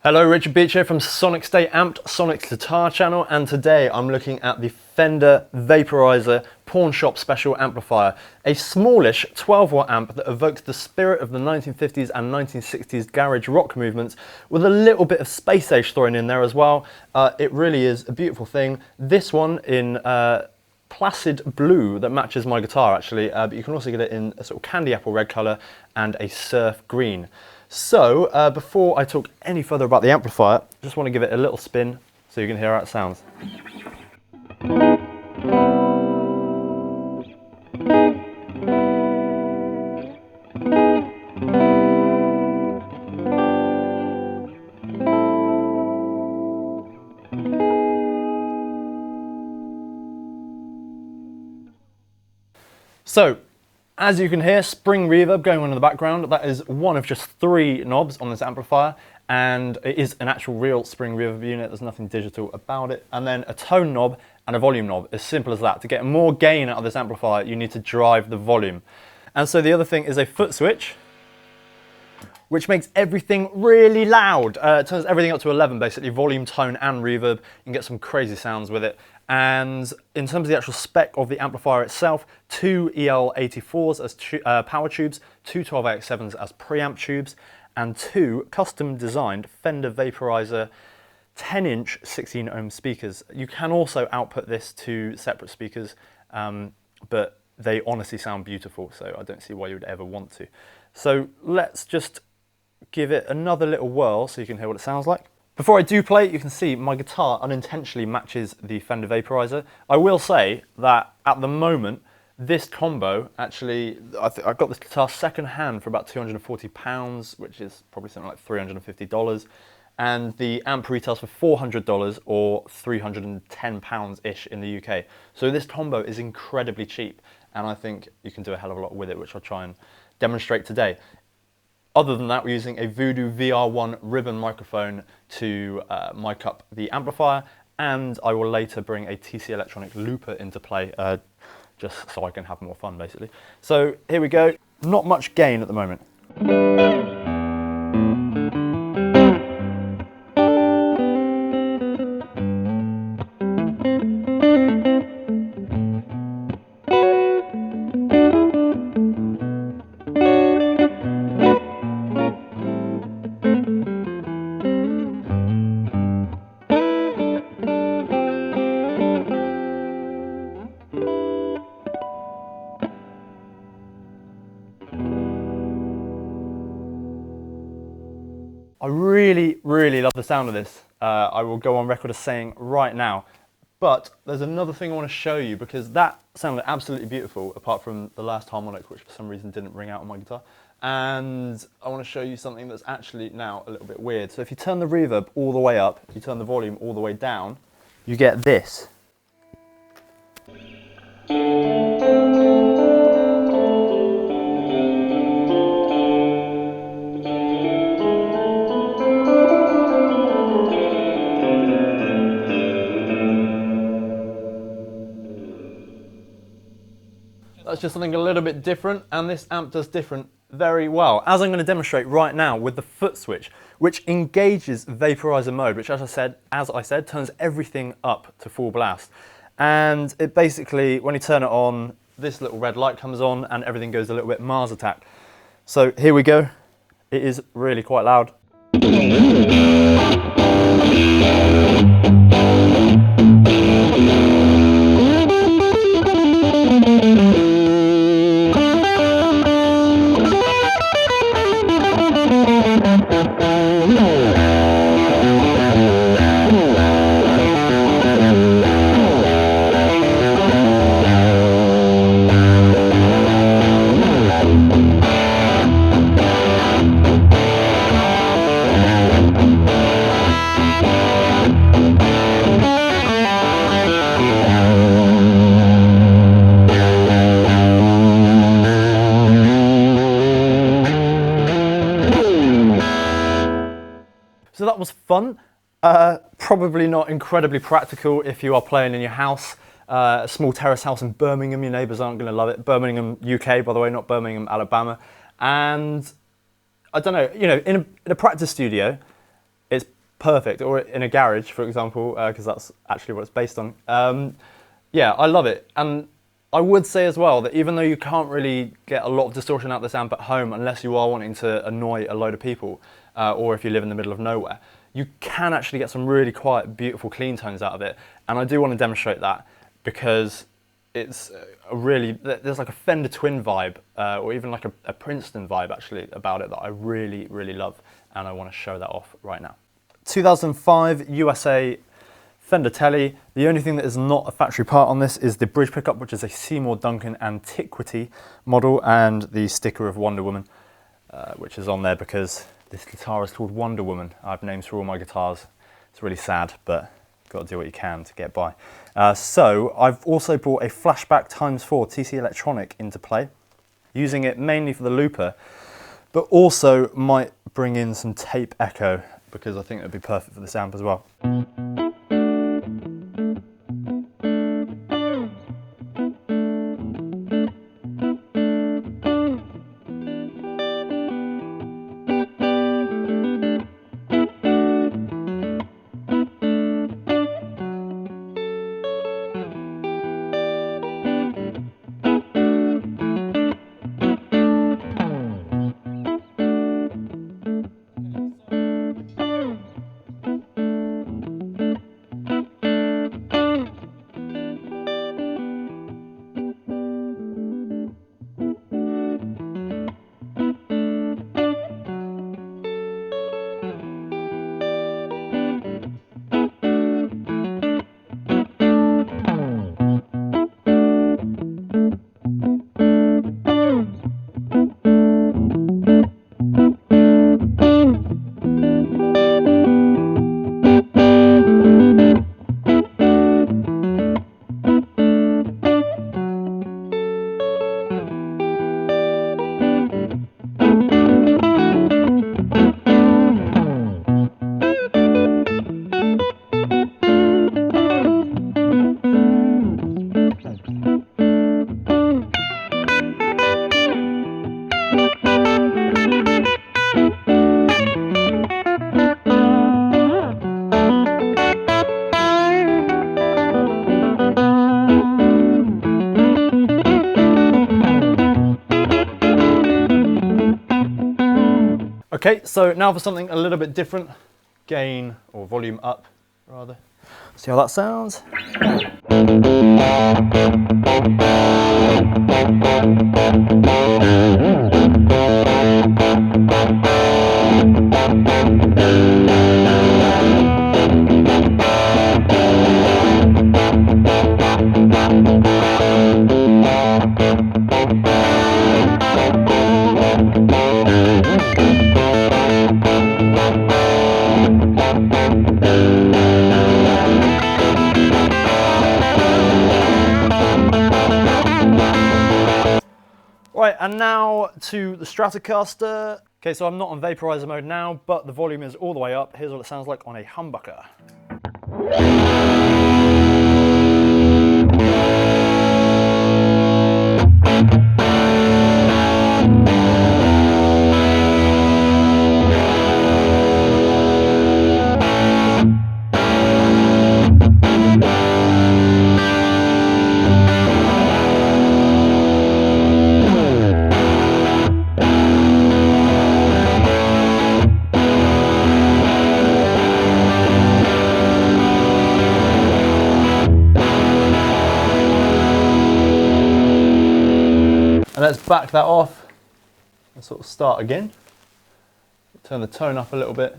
Hello, Richard Beach here from Sonic Stay Amped, Sonic's guitar channel, and today I'm looking at the Fender Vaporizer Pawn Shop Special Amplifier, a smallish 12-watt amp that evokes the spirit of the 1950s and 1960s garage rock movements with a little bit of space age thrown in there as well. It really is a beautiful thing. This one in placid blue that matches my guitar actually, but you can also get it in a sort of candy apple red colour and a surf green. So, before I talk any further about the amplifier, I just want to give it a little spin so you can hear how it sounds. So, as you can hear, spring reverb going on in the background. That is one of just 3 knobs on this amplifier, and it is an actual real spring reverb unit. There's nothing digital about it. And then a tone knob and a volume knob, as simple as that. To get more gain out of this amplifier, you need to drive the volume. And so the other thing is a foot switch, which makes everything really loud. It turns everything up to 11, basically, volume, tone, and reverb. You can get some crazy sounds with it. And in terms of the actual spec of the amplifier itself, 2 EL84s as power tubes, 2 12AX7s as preamp tubes, and 2 custom designed Fender Vaporizer 10-inch 16 ohm speakers. You can also output this to separate speakers, but they honestly sound beautiful, so I don't see why you would ever want to. So let's just give it another little whirl so you can hear what it sounds like. Before I do play it, you can see my guitar unintentionally matches the Fender Vaporizer. I will say that at the moment, this combo actually, I got this guitar second hand for about £240, which is probably something like $350. And the amp retails for $400 or £310-ish in the UK. So this combo is incredibly cheap, and I think you can do a hell of a lot with it, which I'll try and demonstrate today. Other than that, we're using a Voodoo VR1 ribbon microphone to mic up the amplifier, and I will later bring a TC Electronic looper into play, just so I can have more fun, basically. So here we go. Not much gain at the moment. I really love the sound of this. I will go on record as saying right now. But there's another thing I want to show you, because that sounded absolutely beautiful, apart from the last harmonic, which for some reason didn't ring out on my guitar. And I want to show you something that's actually now a little bit weird. So if you turn the reverb all the way up, you turn the volume all the way down, you get this. That's just something a little bit different, and this amp does different very well, as I'm going to demonstrate right now with the foot switch, which engages vaporizer mode, which as I said, turns everything up to full blast. And it basically, when you turn it on, this little red light comes on and everything goes a little bit Mars attack. So here we go. It is really quite loud. So that was fun. Probably not incredibly practical if you are playing in your house. A small terrace house in Birmingham, your neighbours aren't going to love it. Birmingham, UK, by the way, not Birmingham, Alabama. And I don't know, you know, in a practice studio, it's perfect, or in a garage, for example, because that's actually what it's based on. Yeah, I love it. And I would say as well that even though you can't really get a lot of distortion out of this amp at home unless you are wanting to annoy a load of people, or if you live in the middle of nowhere, you can actually get some really quiet, beautiful clean tones out of it. And I do want to demonstrate that because it's there's like a Fender Twin vibe, or even like a Princeton vibe actually about it that I really, really love. And I want to show that off right now. 2005 USA Fender Tele. The only thing that is not a factory part on this is the bridge pickup, which is a Seymour Duncan Antiquity model, and the sticker of Wonder Woman, which is on there because this guitar is called Wonder Woman. I have names for all my guitars. It's really sad, but you've got to do what you can to get by. So I've also brought a Flashback x4 TC Electronic into play, using it mainly for the looper, but also might bring in some tape echo because I think it'd be perfect for this amp as well. Okay, so now for something a little bit different. Gain, or volume up, rather. See how that sounds? Right, and now to the Stratocaster. Okay, so I'm not on vaporizer mode now, but the volume is all the way up. Here's what it sounds like on a humbucker. And let's back that off and sort of start again. Turn the tone up a little bit.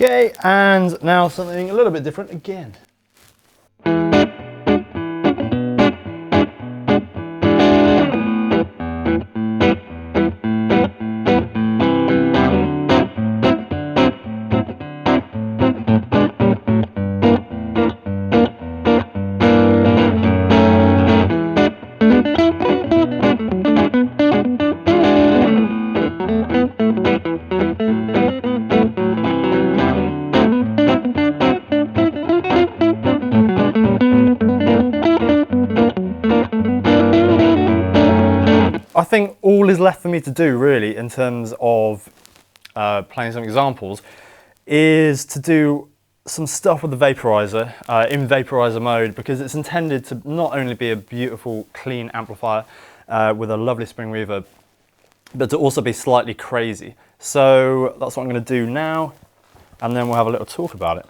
Okay, and now something a little bit different again. I think all is left for me to do really in terms of playing some examples is to do some stuff with the vaporizer in vaporizer mode, because it's intended to not only be a beautiful clean amplifier with a lovely spring reverb, but to also be slightly crazy. So that's what I'm going to do now, and then we'll have a little talk about it.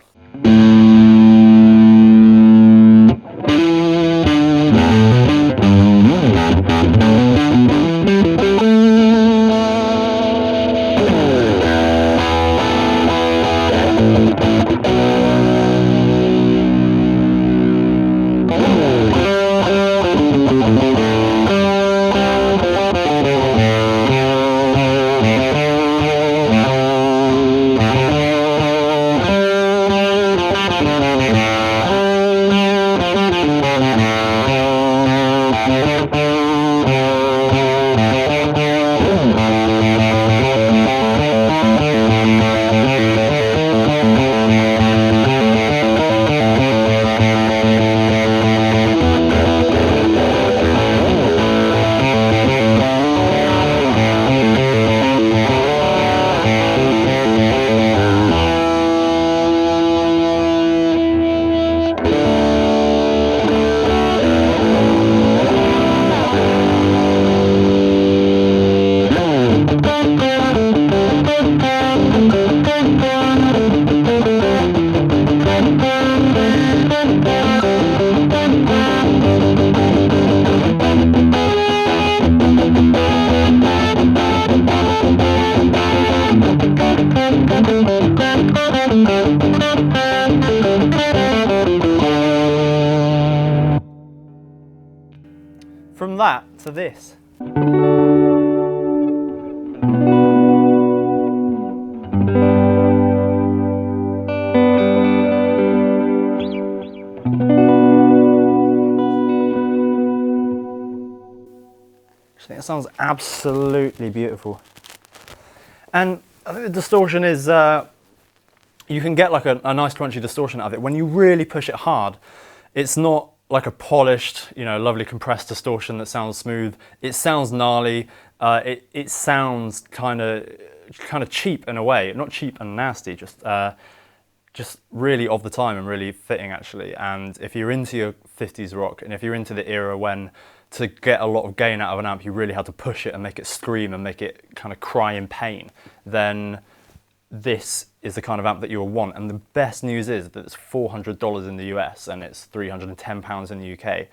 From that to this. I think it sounds absolutely beautiful. And I think the distortion is, you can get like a nice crunchy distortion out of it. When you really push it hard, it's not like a polished, you know, lovely compressed distortion that sounds smooth. It sounds gnarly. It sounds kind of cheap in a way. Not cheap and nasty, just really of the time and really fitting actually. And if you're into your 50s rock, and if you're into the era when to get a lot of gain out of an amp you really had to push it and make it scream and make it kind of cry in pain, then this is the kind of amp that you'll want. And the best news is that it's $400 in the US and it's £310 in the UK.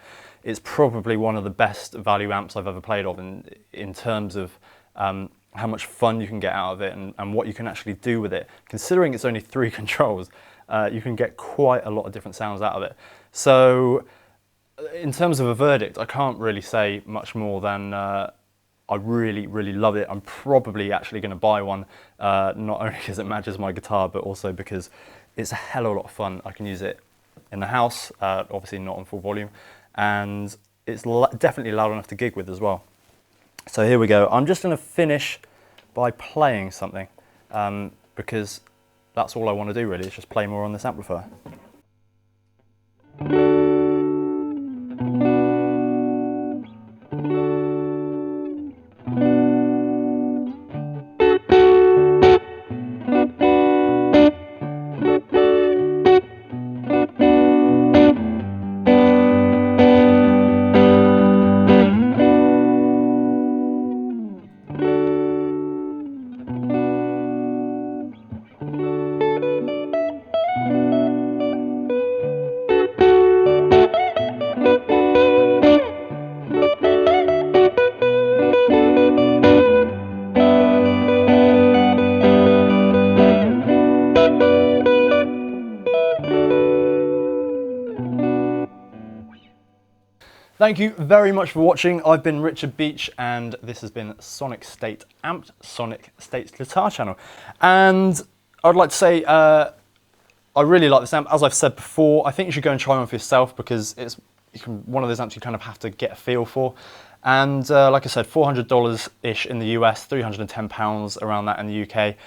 It's probably one of the best value amps I've ever played of in terms of how much fun you can get out of it and what you can actually do with it. Considering it's only 3 controls, you can get quite a lot of different sounds out of it. So in terms of a verdict, I can't really say much more than I really, really love it. I'm probably actually going to buy one, not only because it matches my guitar, but also because it's a hell of a lot of fun. I can use it in the house, obviously not on full volume, and it's definitely loud enough to gig with as well. So here we go. I'm just going to finish by playing something, because that's all I want to do really, is just play more on this amplifier. Thank you very much for watching. I've been Richard Beach, and this has been Sonic State Amped, Sonic State's guitar channel. And I'd like to say, I really like this amp. As I've said before, I think you should go and try one for yourself, because it's one of those amps you kind of have to get a feel for. And like I said, $400-ish in the US, £310 around that in the UK.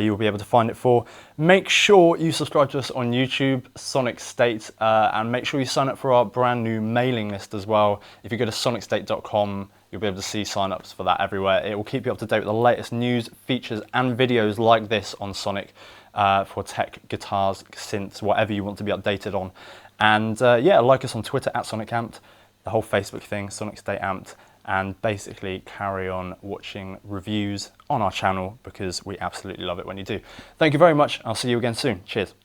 You'll be able to find it for. Make sure you subscribe to us on YouTube, Sonic State, and make sure you sign up for our brand new mailing list as well. If you go to sonicstate.com, you'll be able to see sign-ups for that everywhere. It will keep you up to date with the latest news, features, and videos like this on Sonic for tech, guitars, synths, whatever you want to be updated on. And yeah, like us on Twitter at Sonic Amped, the whole Facebook thing, Sonic State Amped, and basically carry on watching reviews on our channel, because we absolutely love it when you do. Thank you very much. I'll see you again soon. Cheers.